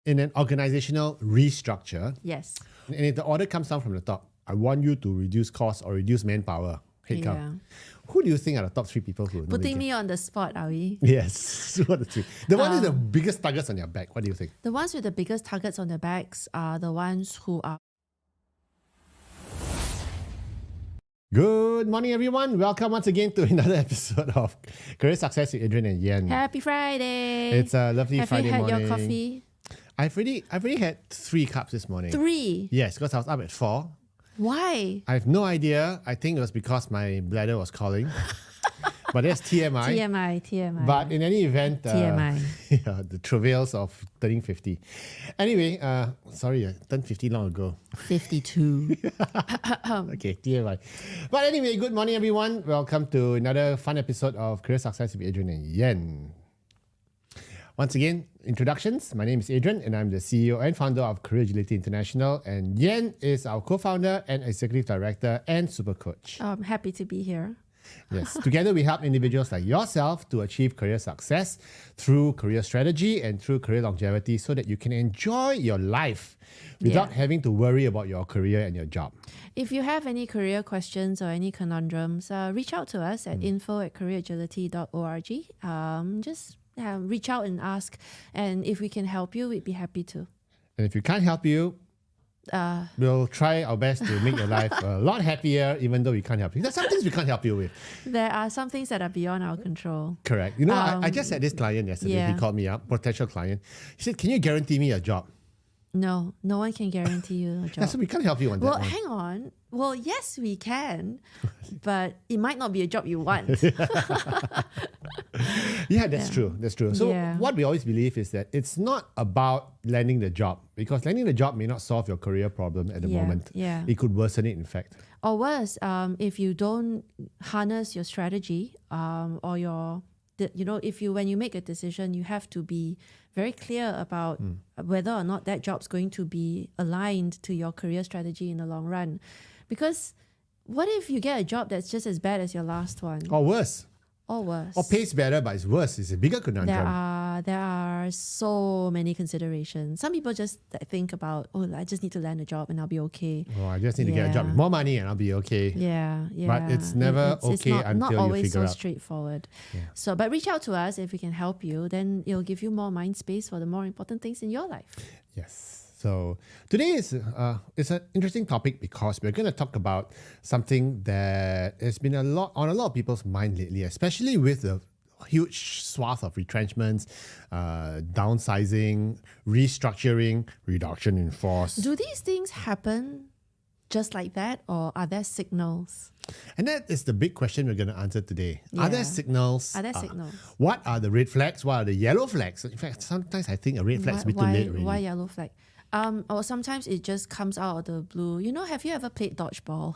in an organizational restructure, Yes. and if the order comes down from the top, I want you to reduce costs or reduce manpower, headcount. Yeah. Who do you think are the top three people who Putting me on the spot, are we? Yes, what the three? The one with the biggest targets on your back. What do you think? The ones with the biggest targets on their backs are the ones who are. Good morning, everyone. Welcome once again to another episode of Career Success with Adrian and Yen. Happy Friday! It's a lovely Friday morning. morning. Have you had your coffee? I've already had 3 cups this morning. 3? Yes, because I was up at 4. Why? I have no idea. I think it was because my bladder was calling. But that's TMI. TMI. But in any event, TMI. Yeah, the travails of turning 50. Anyway, sorry, I turned 50 long ago. 52. Okay, TMI. But anyway, good morning, everyone. Welcome to another fun episode of Career Success with Adrian and Yen. Once again, introductions. My name is Adrian and I'm the CEO and founder of Career Agility International. And Yen is our co-founder and executive director and super coach. I'm happy to be here. Yes, together we help individuals like yourself to achieve career success through career strategy and through career longevity so that you can enjoy your life without having to worry about your career and your job. If you have any career questions or any conundrums, reach out to us at info@careeragility.org. Just reach out and ask. And if we can help you, we'd be happy to. And if we can't help you, we'll try our best to make your life a lot happier, even though we can't help you. There's some things we can't help you with. There are some things that are beyond our control. Correct. You know, I just had this client yesterday. He called me up, potential client. He said, "Can you guarantee me a job?" No one can guarantee you a job. So we can't help you on that one. Hang on. Well, yes, we can, but it might not be a job you want. Yeah, that's true. That's true. So what we always believe is that it's not about landing the job, because landing the job may not solve your career problem at the moment. Yeah. It could worsen it, in fact. Or worse, if you don't harness your strategy or when you make a decision, you have to be very clear about whether or not that job's going to be aligned to your career strategy in the long run. Because what if you get a job that's just as bad as your last one? Or worse. Or worse. Or pays better, but it's worse. It's a bigger conundrum. There are so many considerations. Some people just think about, I just need to land a job and I'll be okay. Oh, I just need to get a job with more money and I'll be okay. Yeah. But it's never okay until not you always figure so out. straightforward. Yeah. So, but reach out to us if we can help you. Then it'll give you more mind space for the more important things in your life. Yes. So today is it's an interesting topic because we're going to talk about something that has been on a lot of people's mind lately, especially with the huge swath of retrenchments, downsizing, restructuring, reduction in force. Do these things happen just like that, or are there signals? And that is the big question we're going to answer today. Are there signals? What are the red flags? What are the yellow flags? In fact, sometimes I think a red flag is a bit too late already. Why yellow flag? Or sometimes it just comes out of the blue. You know, have you ever played dodgeball?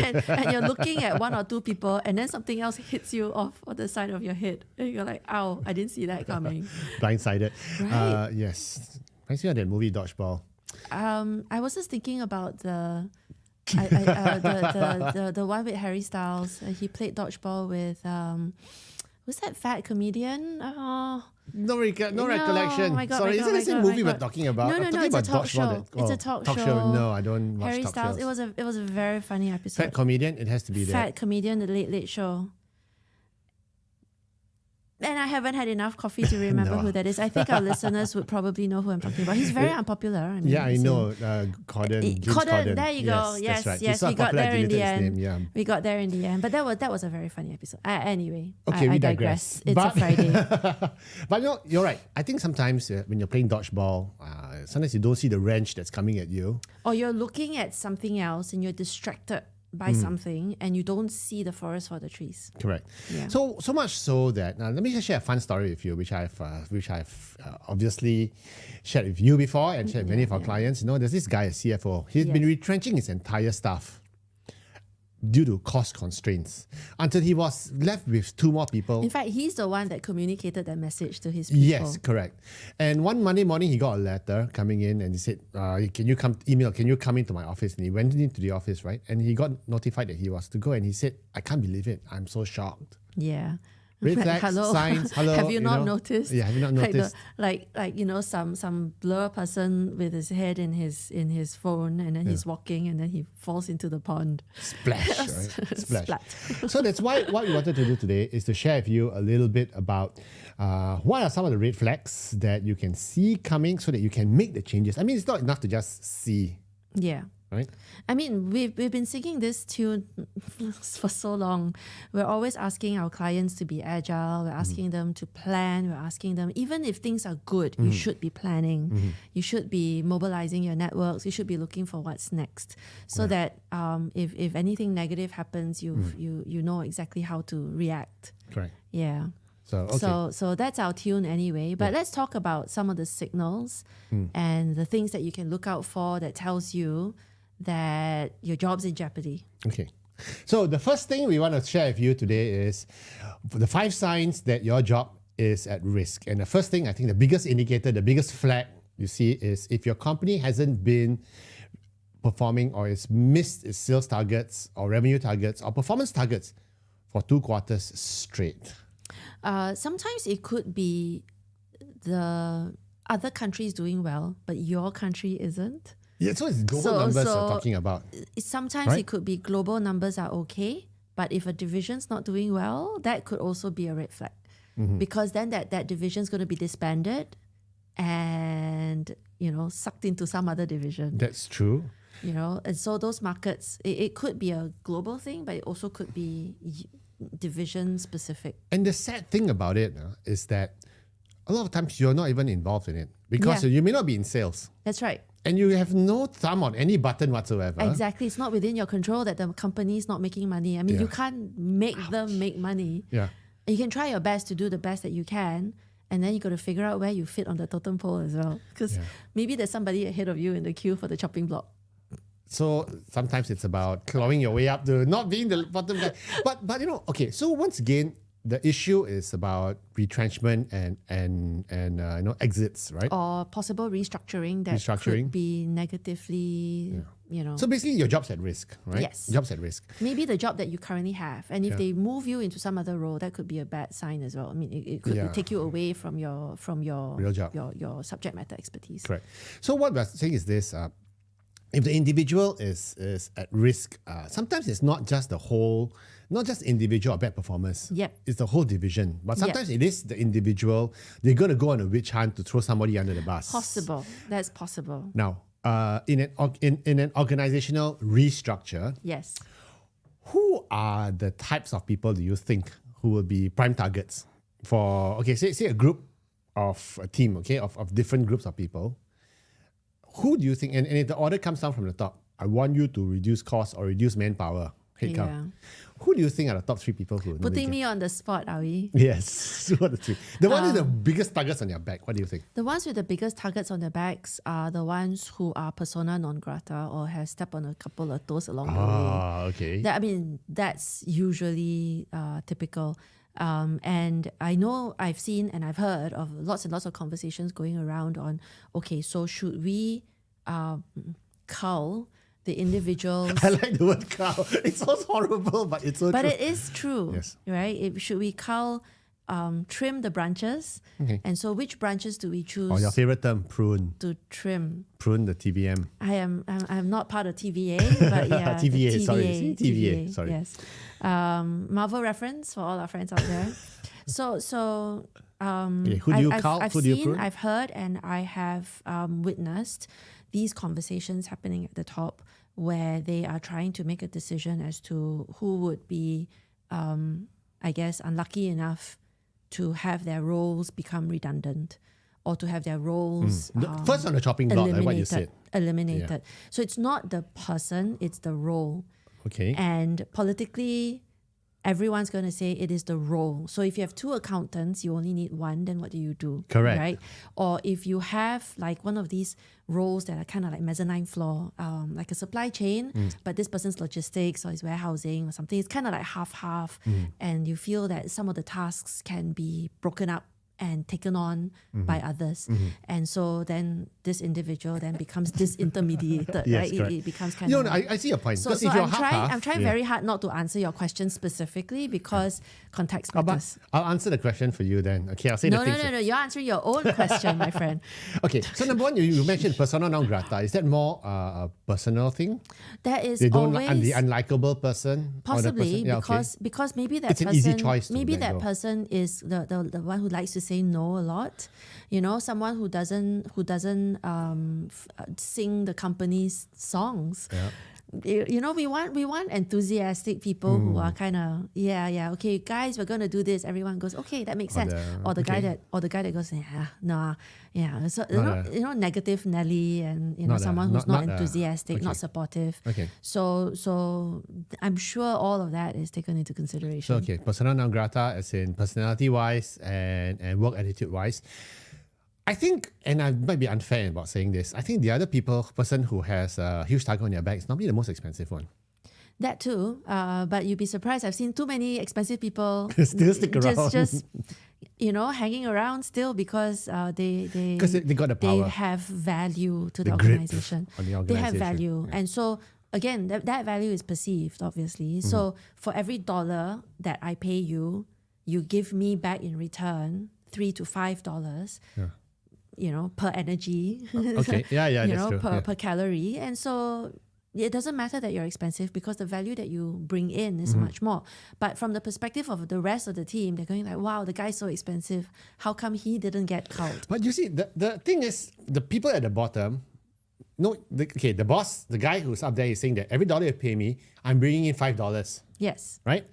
and you're looking at one or two people and then something else hits you off on the side of your head. And you're like, ow, I didn't see that coming. Blindsided. Right? Yes. Reminds me of that movie Dodgeball. I was just thinking about the one with Harry Styles. He played dodgeball with who's that fat comedian? No recollection. Oh my God, Sorry, is it the same movie we're talking about? No, it's a talk show. It's a talk show. No, I don't watch Harry talk Styles. shows. It was a very funny episode. Fat comedian, it has to be there. Fat comedian, the Late Show. And I haven't had enough coffee to remember who that is. I think our listeners would probably know who I'm talking about. He's very unpopular. I know. James Corden. There you go. Yes, right. We got there in the end. Name, We got there in the end. But that was a very funny episode. Anyway, okay, I digress. It's a Friday. But no, you're right. I think sometimes when you're playing dodgeball, sometimes you don't see the wrench that's coming at you. Or you're looking at something else and you're distracted by something and you don't see the forest for the trees. Correct. Yeah. So much so that let me just share a fun story with you, which I've obviously shared with you before and shared with many of our clients. You know, there's this guy, a CFO. He's been retrenching his entire staff due to cost constraints until he was left with 2 more people. In fact, he's the one that communicated that message to his people. Yes, correct. And one Monday morning, he got a letter coming in and he said, can you come into my office? And he went into the office, right? And he got notified that he was to go and he said, I can't believe it. I'm so shocked. Yeah. Red Like, flags, hello. signs, hello. Have you not know? noticed? Yeah, have you not Like noticed? some blur person with his head in his phone, and then he's walking, and then he falls into the pond. Splash, right? Splash. Splat. So that's why what we wanted to do today is to share with you a little bit about what are some of the red flags that you can see coming so that you can make the changes. I mean, it's not enough to just see, Yeah. right? I mean, we've been singing this tune for so long. We're always asking our clients to be agile. We're asking them to plan. We're asking them, even if things are good, you should be planning. You should be mobilizing your networks. You should be looking for what's next, so that if anything negative happens, you know exactly how to react. Correct. Yeah. So, okay. So that's our tune anyway. But let's talk about some of the signals and the things that you can look out for that tells you that your job's in jeopardy. Okay. So the first thing we want to share with you today is the 5 signs that your job is at risk. And the first thing, I think the biggest indicator, the biggest flag you see is if your company hasn't been performing or it's missed its sales targets or revenue targets or performance targets for 2 quarters straight. Sometimes it could be the other countries doing well, but your country isn't. Yeah, so it's global numbers we're talking about. Sometimes right? it could be global numbers are okay, but if a division's not doing well, that could also be a red flag. Because then that division's going to be disbanded and, sucked into some other division. That's true. And so those markets, it could be a global thing, but it also could be division specific. And the sad thing about it is that a lot of times you're not even involved in it because you may not be in sales. That's right. And you have no thumb on any button whatsoever. Exactly. It's not within your control that the company is not making money. I mean, you can't make them make money. Yeah. You can try your best to do the best that you can, and then you got to figure out where you fit on the totem pole as well. Because maybe there's somebody ahead of you in the queue for the chopping block. So sometimes it's about clawing your way up to not being the bottom guy. But okay, so once again, the issue is about retrenchment and exits, right? Or possible restructuring that could be negatively, So basically your job's at risk, right? Yes. Job's at risk. Maybe the job that you currently have. And if they move you into some other role, that could be a bad sign as well. I mean, it could take you away from your real job. your subject matter expertise. Correct. So what we're saying is this, if the individual is at risk, sometimes it's not just individual or bad performance. Yep. It's the whole division. But sometimes it is the individual. They're going to go on a witch hunt to throw somebody under the bus. Possible. That's possible. Now, in an organizational restructure, Yes. who are the types of people do you think who will be prime targets for, say a group of a team, of different groups of people? Who do you think, and if the order comes down from the top, I want you to reduce costs or reduce manpower, headcount. Who do you think are the top 3 people who Putting me on the spot, are we? Yes. Who are the 3? The one with the biggest targets on your back, what do you think? The ones with the biggest targets on their backs are the ones who are persona non grata or have stepped on a couple of toes along the way. Okay. That's usually typical. And I know I've seen and I've heard of lots and lots of conversations going around on, so should we cull the individuals? I like the word cull. It sounds horrible, but it's so but true. it is true, Yes. right? Should we cull, trim the branches? Okay. And so which branches do we choose Or your favorite term, prune. to trim? Prune the TVM. I'm not part of TVA, but yeah. TVA, the sorry. See, TVA, sorry. Yes. Marvel reference for all our friends out there. So who do you cull? I've Who do you seen, prune? I've heard, and I have witnessed these conversations happening at the top where they are trying to make a decision as to who would be, unlucky enough to have their roles become redundant or to have their roles First on the chopping block, like what you said. eliminated. Yeah. So it's not the person, it's the role. Okay. And politically, everyone's going to say it is the role. So if you have 2 accountants, you only need 1, then what do you do? Correct. Right? Or if you have like one of these roles that are kind of like mezzanine floor, like a supply chain, but this person's logistics or his warehousing or something, it's kind of like half-half. And you feel that some of the tasks can be broken up and taken on by others. And so then this individual then becomes disintermediated, Yes, right? correct. It becomes kind You of know, I see your point. so, Because so if you're I'm trying yeah. very hard not to answer your question specifically because context matters. I'll answer the question for you then. Okay, I'll say No, the no, things. no, no. You're answering your own question, my friend. Okay, so number one, you mentioned persona non grata. Is that more a personal thing? That is They don't always like the unlikable person? Or the possibly person? Yeah, okay. because maybe that It's an person easy choice to maybe let that go. person is the one who likes to say no a lot. You know, someone who doesn't sing the company's songs. Yeah. You know, we want enthusiastic people who are kind of okay, guys, we're gonna do this. Everyone goes, okay, that makes sense. Or the guy that goes, so you know, negative Nelly, and you know, someone who's not enthusiastic, not supportive. Okay. So I'm sure all of that is taken into consideration. So, okay, persona non grata as in personality-wise and work attitude-wise. I think, and I might be unfair about saying this, I think the other person who has a huge target on their back is normally the most expensive one. That too, but you'd be surprised. I've seen too many expensive people Still stick around. just you know, hanging around still because they got the power. They have value to the grip organization. on the They have organization. value, Yeah. and so again, that value is perceived, obviously. So for every $1 that I pay you, you give me back in return $3 to $5. Yeah. You know, per energy. Okay, yeah, you that's know, true. per calorie, and so it doesn't matter that you're expensive because the value that you bring in is much more. But from the perspective of the rest of the team, they're going like, wow, the guy's so expensive. How come he didn't get culled? But you see, the thing is, the people at the bottom, the boss, the guy who's up there is saying that every $1 you pay me, I'm bringing in $5, Yes. right?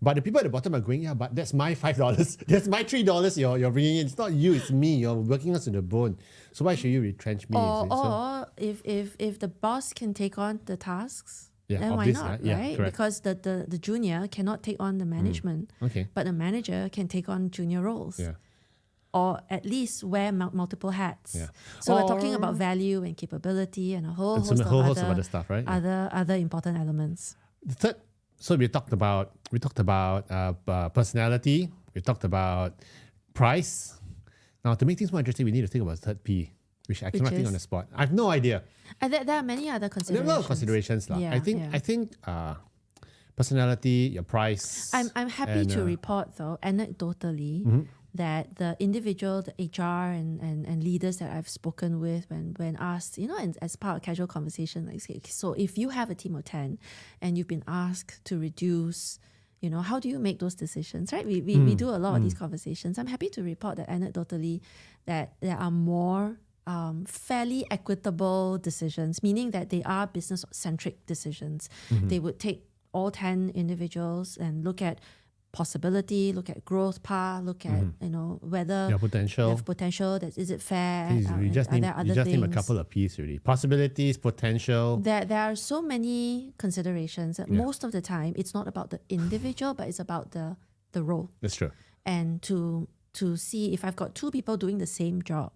But the people at the bottom are going, yeah, but that's my $5. That's my $3 you're bringing in. It's not you, it's me. You're working us to the bone. So why should you retrench me? Or if the boss can take on the tasks, Yeah, then why obvious, not, right? Yeah, right? correct. Because the junior cannot take on the management, Okay. but the manager can take on junior roles. Yeah. Or at least wear multiple hats. Yeah. So we're talking about value and capability and a whole host of other stuff, right? Other important elements. The third, so we talked about personality. We talked about price. Now, to make things more interesting, we need to think about the third P, which I cannot think on the spot. I have no idea. There are many other There are considerations. a lot of considerations, lah. Yeah, I think personality, your price. I'm happy to report though, anecdotally, that the individual, the HR and leaders that I've spoken with when asked, you know, and as part of casual conversation, like, so if you have a team of 10 and you've been asked to reduce, you know, how do you make those decisions, right? We do a lot of these conversations. I'm happy to report that anecdotally that there are more fairly equitable decisions, meaning that they are business-centric decisions. They would take all 10 individuals and look at possibility, look at growth path, look at you know whether your potential. you have potential. That is it fair? You just name a couple of P's already. Possibilities, potential. There are so many considerations that most of the time it's not about the individual, but it's about the role. That's true. And to see if I've got two people doing the same job,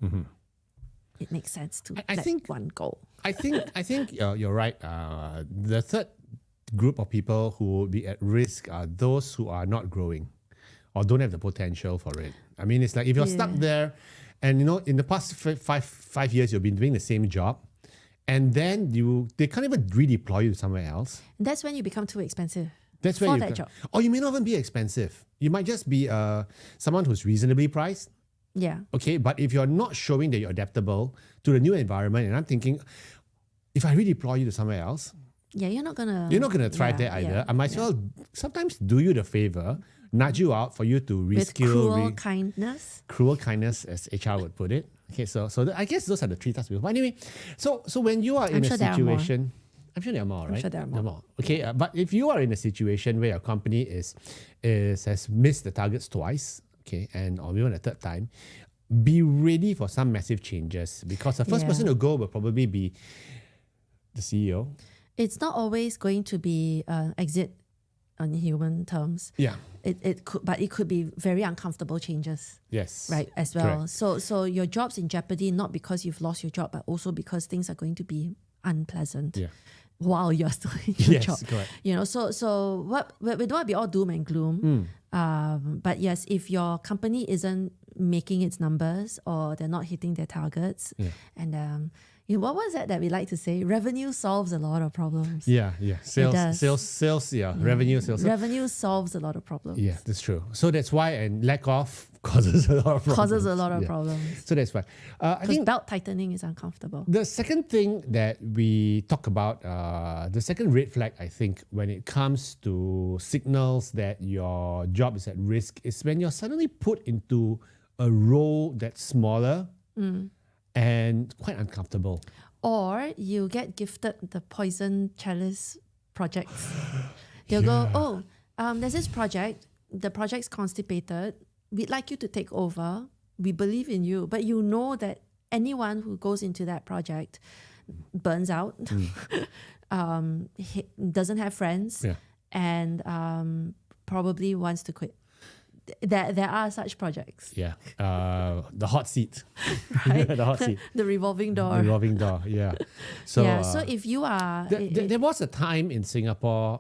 it makes sense to let one go. I think you're right. The third group of people who will be at risk are those who are not growing or don't have the potential for it. I mean, it's like if you're stuck there and, you know, in the past five years, you've been doing the same job and then they can't even redeploy you to somewhere else. And that's when you become too expensive. That's where for that job. Or you may not even be expensive. You might just be someone who's reasonably priced. Yeah. Okay, but if you're not showing that you're adaptable to the new environment, and I'm thinking, if I redeploy you to somewhere else, you're not gonna thrive there either. Yeah, I might as well sometimes do you the favor, nudge you out for you to reskill. With kindness. Cruel kindness, as HR would put it. Okay, so I guess those are the three types of people. But anyway, so when you are in a situation, I'm sure there are more, right? I'm sure there are more. Okay, but if you are in a situation where your company has missed the targets twice, okay, or even a third time, be ready for some massive changes because the first person to go will probably be the CEO. It's not always going to be exit on human terms. Yeah. It could be very uncomfortable changes. Yes. Right, as well. Correct. So your job's in jeopardy not because you've lost your job, but also because things are going to be unpleasant. Yeah. While you're still in your job. Correct. You know, so we don't want to be all doom and gloom. But yes, if your company isn't making its numbers or they're not hitting their targets. Yeah. And what was that we like to say? Revenue solves a lot of problems. Yeah. does. Sales. Yeah. Revenue, sales. Revenue solves a lot of problems. Yeah, that's true. So that's why, and lack of causes a lot of problems. Causes a lot of problems. So that's why. I Because think belt tightening is uncomfortable. the second thing that we talk about, the second red flag, I think, when it comes to signals that your job is at risk, is when you're suddenly put into a role that's smaller and quite uncomfortable. Or you get gifted the poison chalice projects. They'll go, there's this project. The project's constipated. We'd like you to take over. We believe in you. But you know that anyone who goes into that project burns out, doesn't have friends, and probably wants to quit. There are such projects. Yeah. The hot seat. Right? The hot seat. The revolving door. The revolving door, yeah. So, so if you are... there was a time in Singapore,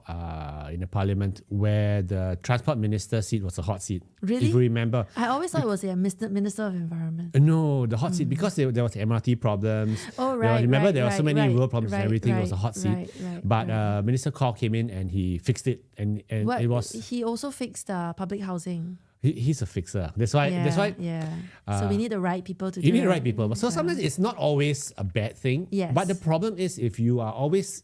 in the parliament, where the transport minister seat was a hot seat. Really? If you remember. I always thought it was a Minister of Environment. No, the hot seat, because there was MRT problems. Oh, right. Remember, there were so many road problems and everything. It was a hot seat. Right, but Minister Kaur came in and he fixed it. And it was... He also fixed public housing. He's a fixer. That's why. So we need the right people to do it. You need the right people. So sometimes it's not always a bad thing. Yes. But the problem is if you are always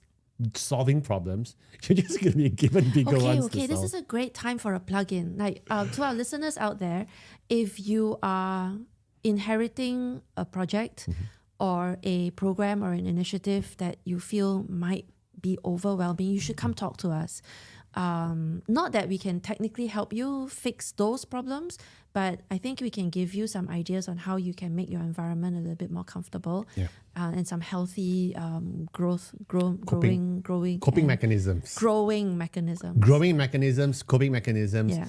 solving problems, you're just going to be given bigger ones to solve. This is a great time for a plug-in. Like to our listeners out there, if you are inheriting a project or a program or an initiative that you feel might be overwhelming, you should come talk to us. Not that we can technically help you fix those problems, but I think we can give you some ideas on how you can make your environment a little bit more comfortable, and some healthy coping mechanisms. Growing mechanisms. Coping mechanisms. Yeah.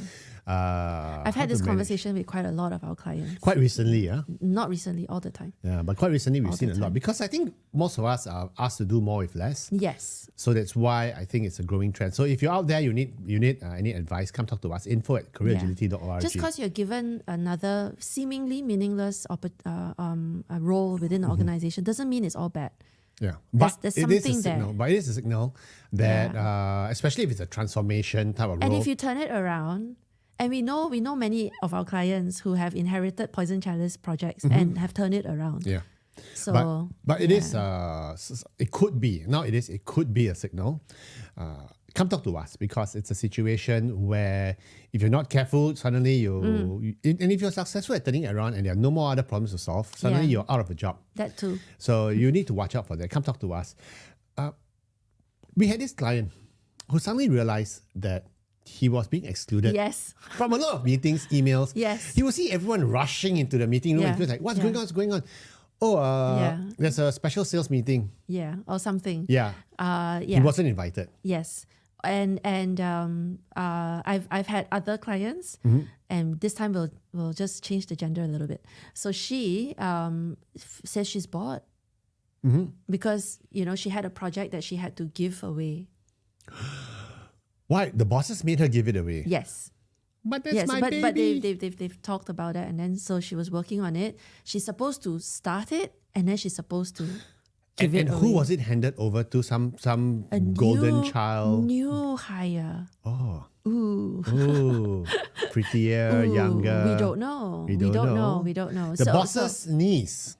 I've had this conversation with quite a lot of our clients. Quite recently, yeah? Not recently, all the time. Yeah, but quite recently we've seen a lot. Because I think most of us are asked to do more with less. Yes. So that's why I think it's a growing trend. So if you're out there, you need any advice, come talk to us. info@careeragility.org. Just because you're given another seemingly meaningless role within an organization doesn't mean it's all bad. Yeah, but there's it is a something signal. there. But it is a signal that, especially if it's a transformation type of role. And if you turn it around, and we know many of our clients who have inherited poison chalice projects and have turned it around. Yeah. So, but it is. It could be It could be a signal. Come talk to us, because it's a situation where if you're not careful, suddenly and if you're successful at turning it around and there are no more other problems to solve, suddenly you're out of a job. That too. So you need to watch out for that. Come talk to us. We had this client who suddenly realized that he was being excluded from a lot of meetings, emails. Yes. He would see everyone rushing into the meeting room and he was like, what's going on? There's a special sales meeting. Yeah, or something. Yeah. He wasn't invited. Yes. And I've had other clients, and this time we'll just change the gender a little bit. So she says she's bored because she had a project that she had to give away. Why? The bosses made her give it away. Yes. But that's my baby. But they've talked about it, and then so she was working on it. She's supposed to start it, and then she's supposed to give it away. And who was it handed over to? Some golden child? New hire. Oh. Ooh. Prettier, younger. We don't know. We don't know. The boss's niece.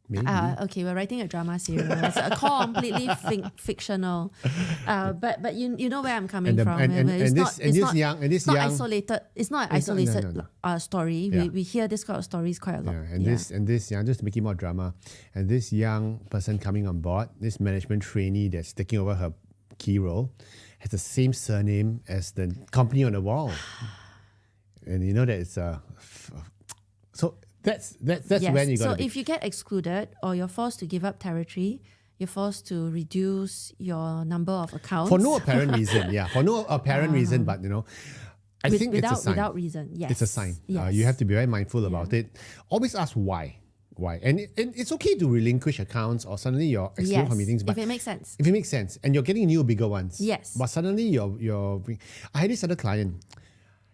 Maybe. Okay, we're writing a drama series, completely fictional. But you know where I'm coming from. It's not isolated. It's not an isolated story. Yeah. We hear this kind of stories quite a lot. This young, just to make it more drama, and this young person coming on board, this management trainee that's taking over her key role, has the same surname as the company on the wall, and you know that it's so. That's when you got. So if you get excluded or you're forced to give up territory, you're forced to reduce your number of accounts for no apparent reason. Yeah, for no apparent reason, but I think it's a sign. Without reason, yes, it's a sign. Yes. You have to be very mindful about it. Always ask why, and it's okay to relinquish accounts or suddenly you're excluded from meetings, but if it makes sense. If it makes sense, and you're getting new bigger ones. Yes. But suddenly you're. I had this other client.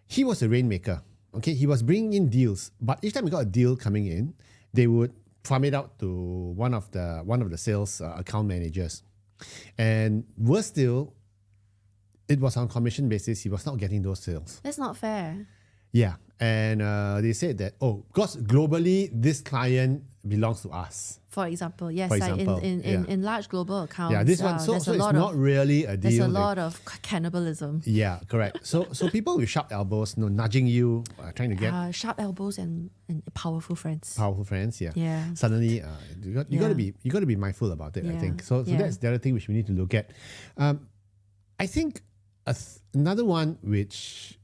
He was a rainmaker. Okay, he was bringing in deals, but each time he got a deal coming in, they would farm it out to one of the sales account managers. And worse still, it was on commission basis. He was not getting those sales. That's not fair. Yeah, and they said that because globally this client belongs to us. For example, yes, For like example, in large global accounts. Yeah, this one. So it's not really a deal. There's a lot of cannibalism. Yeah, correct. So people with sharp elbows, nudging you, trying to get Sharp elbows and powerful friends. powerful friends. Yeah. Yeah. Suddenly, you got to be mindful about it. I Yeah. think so. That's the other thing which we need to look at. I think another one which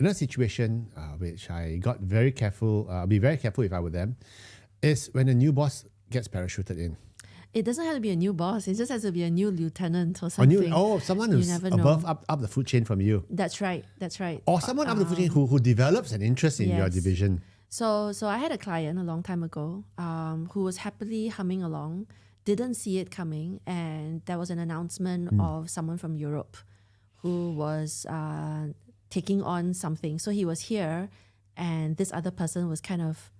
another situation which I got very careful. I'll be very careful if I were them. Is when a new boss gets parachuted in. It doesn't have to be a new boss. It just has to be a new lieutenant or something. Someone who's above up the food chain from you. That's right. Or someone up the food chain who develops an interest in your Yes. division. So I had a client a long time ago who was happily humming along, didn't see it coming, and there was an announcement of someone from Europe who was taking on something. So he was here, and this other person was kind of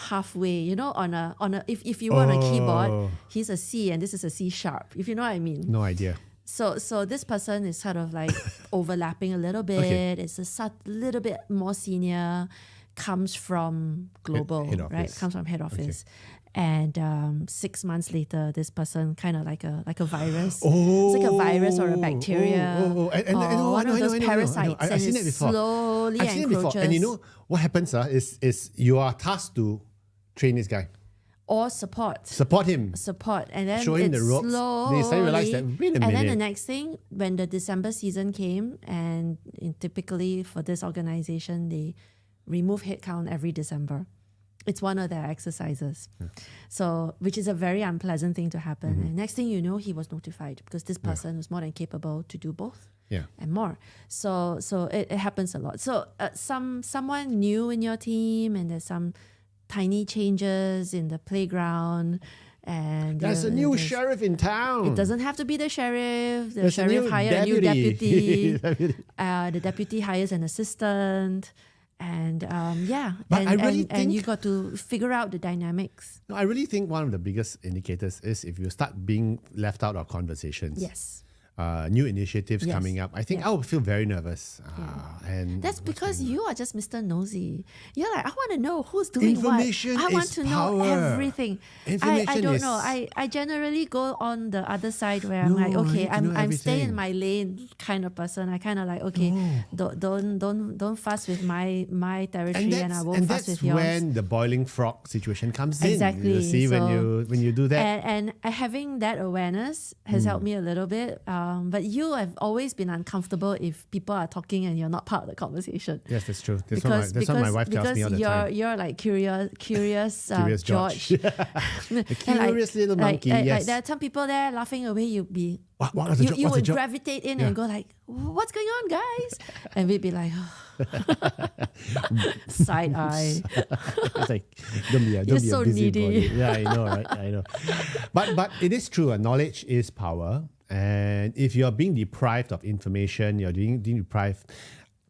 halfway, on a if you were on a keyboard, he's a C and this is a C sharp, if you know what I mean. No idea. So this person is sort of like overlapping a little bit. Okay. It's a little bit more senior, comes from global, Head office. right? Comes from head office. And 6 months later, this person kind of like a virus. It's like a virus or a bacteria or one of those parasites. I've seen it before. Slowly I've seen it before. encroaches. And you know what happens is you are tasked to train this guy. Or support, him. and then Show him the ropes. slowly. They suddenly realize that, wait a and then the minute. next thing, when the December season came, and typically for this organization, they remove headcount every December. It's one of their exercises. So, which is a very unpleasant thing to happen. And next thing you know, he was notified because this person was more than capable to do both. Yeah. And more. So it happens a lot. So someone new in your team, and there's some tiny changes in the playground, and There's a new sheriff in town. It doesn't have to be the sheriff. The There's a sheriff new hires a new deputy. deputy. The deputy hires an assistant. And But I really and think- you got to figure out the dynamics. No, I really think one of the biggest indicators is if you start being left out of conversations. Yes. New initiatives Yes. coming up. I think Yeah. I would feel very nervous. And That's because you are just Mr. Nosy. You're like, I want to know who's doing Information what. I want is to know power. everything. I Information don't is- know. I generally go on the other side where I'm No, like, I okay, need to know I'm staying in everything. my lane kind of person. I kind of like, okay, don't fuss with my territory, and I won't fuss that's with yours. when the boiling frog situation comes in. Exactly. You see, when So- you do that. And having that awareness has helped me a little bit. But you have always been uncomfortable if people are talking and you're not part of the conversation. Yes, that's true. That's what my wife tells me all the time. You're like curious Curious George. A curious little monkey, like yes. there are some people there laughing away. You'd be What was the joke? you What's the would joke? gravitate in Yeah. and go like, "What's going on, guys?" And we'd be like, side eye. It's like, don't be a You're so busybody. needy. Yeah, I know, right? I know. But it is true. Knowledge is power. And if you're being deprived of information, you're being deprived.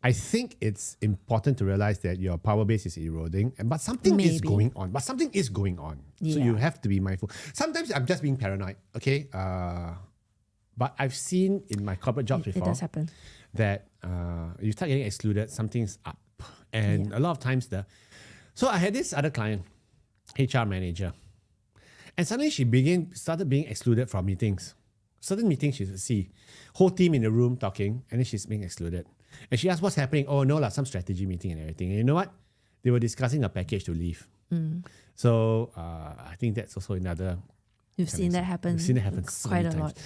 I think it's important to realize that your power base is eroding, but something is Maybe. going on. So you Yeah. have to be mindful. Sometimes I'm just being paranoid, okay? But I've seen in my corporate jobs It before does happen. that you start getting excluded, something's up. And a lot of times so I had this other client, HR manager, and suddenly she started being excluded from meetings. Certain meetings she see, whole team in the room talking, and then she's being excluded. And she asked what's happening. Oh no, some strategy meeting and everything. And you know what? They were discussing a package to leave. So I think that's also another. You've seen that happen. We've seen it happen so quite many a times. lot.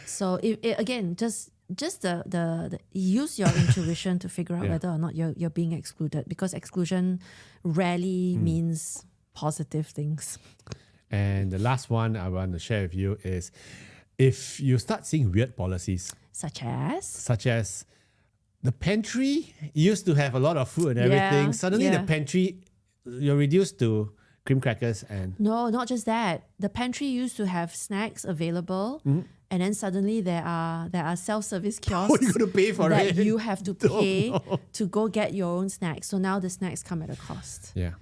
So again, just the use your intuition to figure out Yeah. whether or not you're being excluded, because exclusion rarely means positive things. And the last one I want to share with you is if you start seeing weird policies, Such as such as the pantry used to have a lot of food and everything. Yeah, Suddenly the yeah. pantry, you're reduced to cream crackers and no, not just that. The pantry used to have snacks available, and then suddenly there are self-service Oh, kiosks you're going to pay for that it. you have to pay to go get your own snacks. So now the snacks come at a cost. Yeah.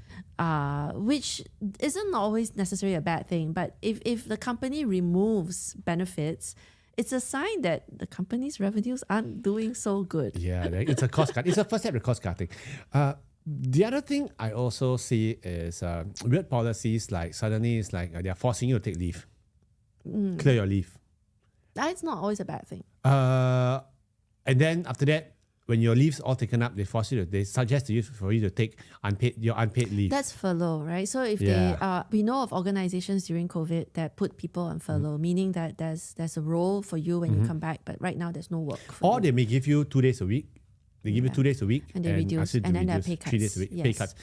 Which isn't always necessarily a bad thing. But if the company removes benefits, it's a sign that the company's revenues aren't doing so good. Yeah, it's a cost cut. It's a first step to cost cutting. The other thing I also see is weird policies like suddenly it's like they're forcing you to take leave. Clear your leave. That's not always a bad thing. And then after that, when your leave's all taken up, they suggest to you for you to take your unpaid leave. That's furlough, right? So if we know of organizations during COVID that put people on furlough, meaning that there's a role for you when you come back, but right now there's no work for Or you. they may give you 2 days a week. They give you 2 days a week And they reduce, ask you to and then there are reduce pay 3 days a cuts. week. Pay Yes. cuts.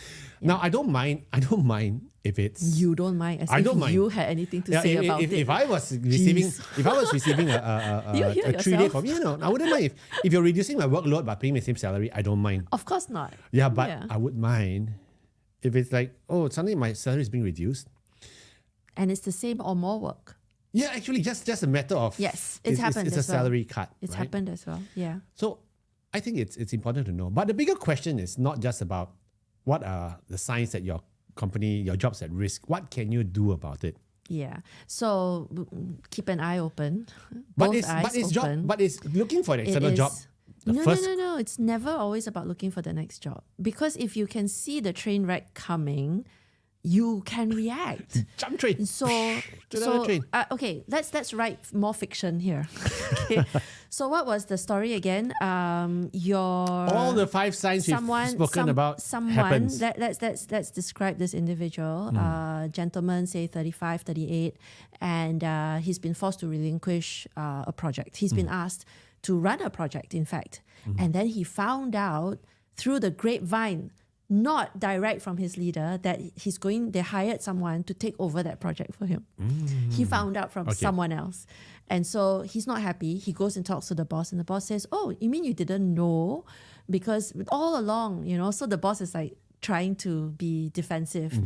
Now I don't mind if it's You don't mind, as I if don't mind. you had anything to say about it. if I was receiving You hear a 3 day yourself? from I wouldn't mind if you're reducing my workload but paying me the same salary. I don't mind. Of course not. Yeah, but I would mind if it's like, oh, suddenly my salary is being reduced. And it's the same or more work. Yeah, actually, just a matter of Yes, it's happened It's a as well. salary cut. It's right? happened as well. Yeah. So I think it's important to know. But the bigger question is not just about what are the signs that your job's at risk. What can you do about it? Yeah. So keep an eye open. But Both eyes open. it's looking for an external It job. is- The No, first, no. It's never always about looking for the next job. Because if you can see the train wreck coming, you can react. jump train. So, To another train. okay, let's write more fiction here. Okay. So what was the story again? All the 5 signs we've spoken about happens. Let's describe this individual. Gentleman, say 35, 38, and he's been forced to relinquish a project. He's been asked to run a project, in fact. And then he found out through the grapevine, not direct from his leader, that they hired someone to take over that project for him. He found out from someone else. And so he's not happy. He goes and talks to the boss, and the boss says, oh, you mean you didn't know? Because all along, so the boss is like trying to be defensive.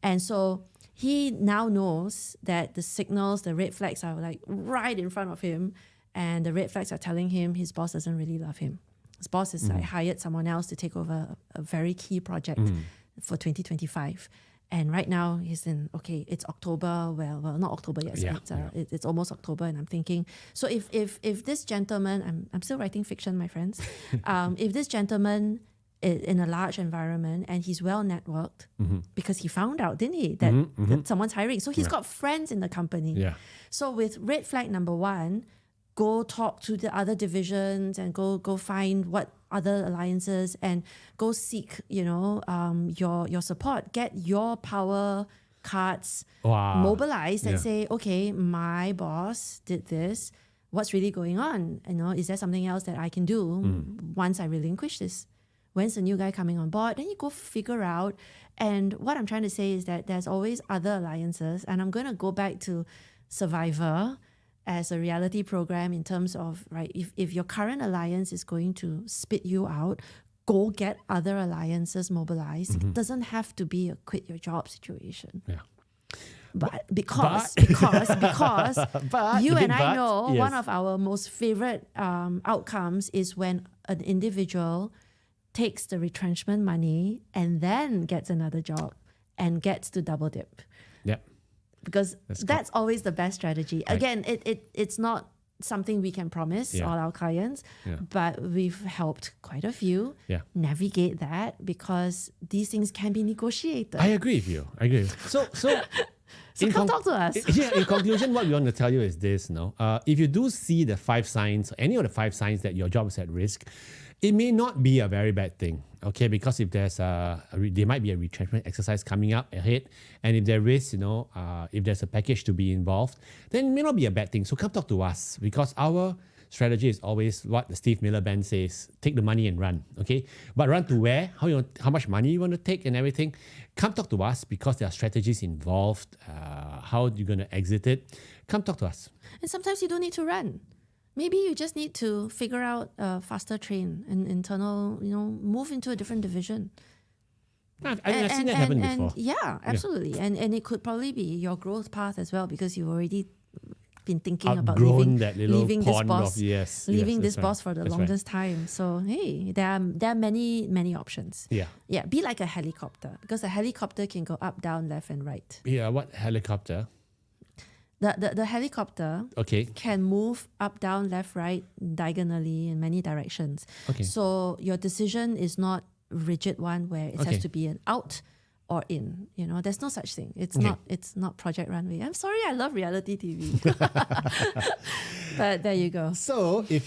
And so he now knows that the signals, the red flags are like right in front of him. And the red flags are telling him his boss doesn't really love him. His boss has like hired someone else to take over a very key project for 2025. And right now he's in, it's October. Well, not October yet. It's almost October. And I'm thinking, so if this gentleman, I'm still writing fiction, my friends. If this gentleman is in a large environment and he's well networked, because he found out, didn't he, that someone's hiring. So he's got friends in the company. Yeah. So with red flag number 1, go talk to the other divisions and go find what other alliances and go seek, your support. Get your power cards mobilized and say, okay, my boss did this. What's really going on? Is there something else that I can do once I relinquish this? When's the new guy coming on board? Then you go figure out. And what I'm trying to say is that there's always other alliances. And I'm going to go back to Survivor as a reality program in terms of, right, if your current alliance is going to spit you out, go get other alliances mobilized. It doesn't have to be a quit your job situation. Yeah. But because you and I know one of our most favorite outcomes is when an individual takes the retrenchment money and then gets another job and gets to double dip. Yep. Because that's always the best strategy. Right. Again, it's not something we can promise all our clients, but we've helped quite a few navigate that because these things can be negotiated. I agree with you. So come talk to us. In conclusion, what we want to tell you is this: if you do see the 5 signs, any of the 5 signs that your job is at risk, it may not be a very bad thing, okay? Because if there's there might be a retrenchment exercise coming up ahead, and if there is, if there's a package to be involved, then it may not be a bad thing. So come talk to us, because our strategy is always what the Steve Miller Band says: take the money and run, okay? But run to where? How much money you want to take and everything? Come talk to us, because there are strategies involved. How you're going to exit it? Come talk to us. And sometimes you don't need to run. Maybe you just need to figure out a faster train and internal, move into a different division. I've seen that happen before. Yeah, absolutely. And it could probably be your growth path as well, because you've already been thinking about outgrown that little leaving this pond boss, of yes. leaving yes, this boss for the that's longest time. So hey, there are many options. Right. Yeah, be like a helicopter, because a helicopter can go up, down, left, and right. Yeah. What helicopter? The helicopter Okay. can move up, down, left, right, diagonally in many directions. Okay. So your decision is not rigid one where it Okay. has to be an out or in. You know, there's no such thing. It's Okay. not Project Runway. I'm sorry, I love reality TV. But there you go. So if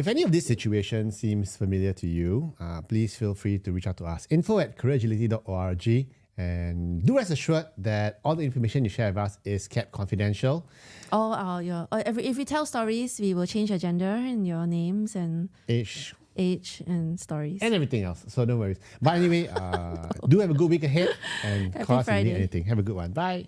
any of these situations seems familiar to you, please feel free to reach out to us. info@careeragility.org. And do rest assured that all the information you share with us is kept confidential. If you tell stories, we will change your gender and your names and Age and stories. and everything else. So no worries. But anyway, do have a good week ahead and Happy call us if you need Friday. anything. Have a good one. Bye.